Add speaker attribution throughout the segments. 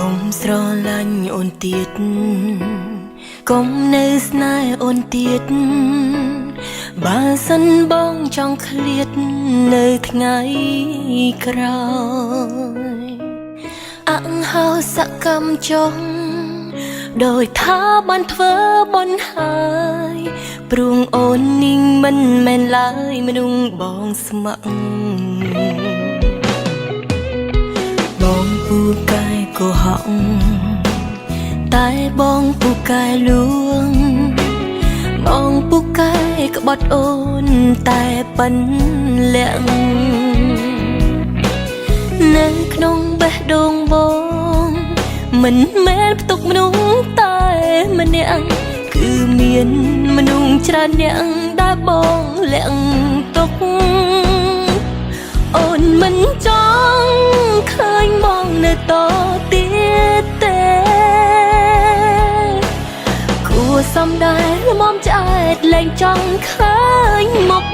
Speaker 1: ុំស្រឡាញ់អូនទៀតកុំនៅស្នេហ៍អូនទៀតបើសិនបងចង់ឃ្លាតនៅថ្ងៃក្រោយអង្ហោសកម្មចុងដោយថាបានធ្វើបន់ហើយព្រួងអូននីងមិនមែនឡើយមនុស្សបងស្ម័គ្របងពូកែកុហកតែបងពូកែលួងបងពូកែក្បត់អូនតែប៉ុនលាក់នៅក្នុងបេះដូងបងមិនមែនផ្ទុកមនុស្សតែម្នាក់គឺមានមនុស្សច្រើនអ្នកដែលបងលាក់ទុកអូនមិនចង់ឃើញបងនៅតទៀតទេគួរសំដែរមុំឆ្អែតលែងចង់ឃើញមុខ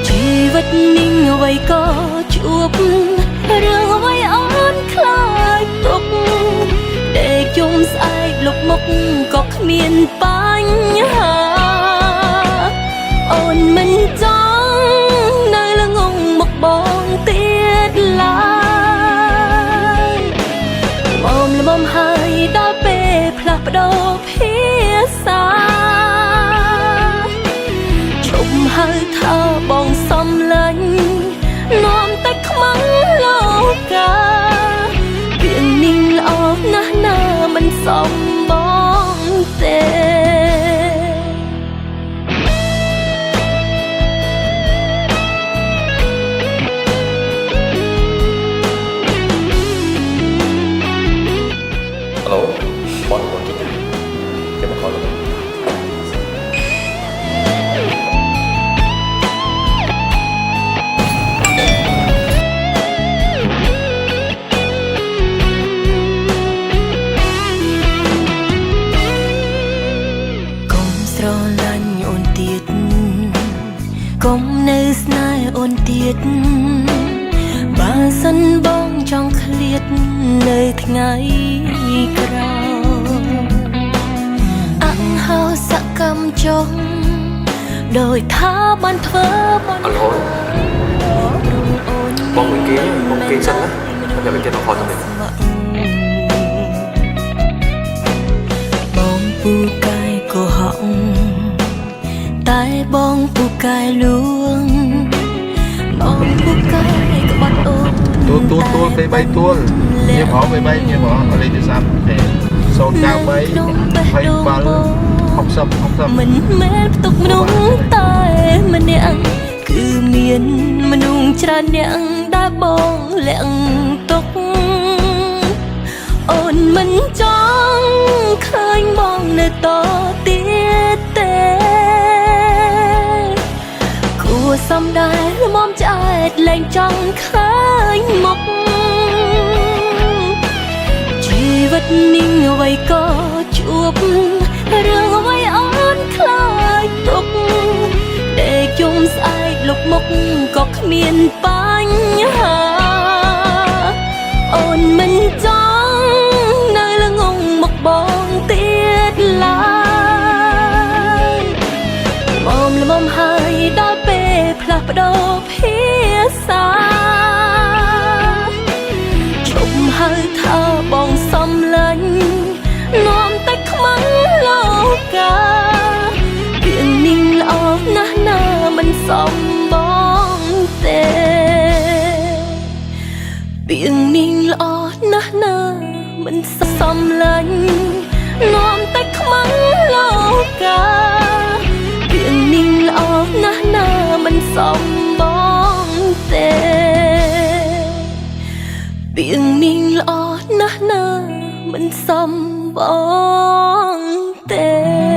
Speaker 1: ជីវិតនេះអ្វីក៏ជួបរឿងអ្វីអូនខ្លាចទុកដេកជុំស្អែកលុបមុខក៏គ្មានបញ្ហាអូនមិនចង់នៅល្ងងមុខបងទៀតឡើយមកល្មមហើយដល់ពេលផ្លាស់ប្ដូរភាសាឈប់ហៅថាបងសំឡាញ់នាំតែខ្មាំងលោកាពាក្យនេះល្អណាស់ណាមិនសមបងទេ
Speaker 2: Hello, bon kita mau call lo.
Speaker 1: Kau serolanya on tiệt, kauនៅស្នេហ៍អូនទៀតបើសិនបងចង់ឃ្លាតនៅថ្ងៃក្រោយអង្ហោសកម្មចុងដោយថាបានធ្វើបន់អូន
Speaker 2: បងមួយគេបងគេសិនណាតែវាគេមកខលទៅនេះ
Speaker 1: បងពូកែកុហកតែបងពូកែលួងបងពូកែក្បត់អូន
Speaker 3: ទួលពេល3ទួលញៀមអស់ពេល3ញៀមអស់លេខទូរស័ព្ទ093
Speaker 1: មិនមែនផ្ទុកមនុស្សតែម្នាក់គឺមានមនុស្សច្រើនអ្នកដែលបងលាក់ទុកអូនមិនចង់ឃើញបងនៅតទៀតទេគួរសំដែរមុំឆ្អែតលែងចង់ឃើញមុខជីវិតនេះអ្វីក៏ជួបរឿងអ្វីអូនខ្លាចទុកដេកជុំស្អែកលុបមុខក៏គ្មានបញ្ហាអូនមិនចង់នៅល្ងងមុខបងទៀតឡើយមកល្មមហើយដល់ពេលផ្លាស់ប្ដូរភាសាឈប់ហៅថាបងសំឡាញ់នាំតែខ្មាំងលោកាពាក្យនេះល្អណាស់ណាមិនសមបងទេពាក្យនេះល្អណាស់ណាមិនសំឡាញ់នាំតែខ្មាំងលោកាពាក្យនេះល្អណាស់ណាមិនសមបងទេពាក្យនេះល្អណាស់ណាមិនសមបងទេ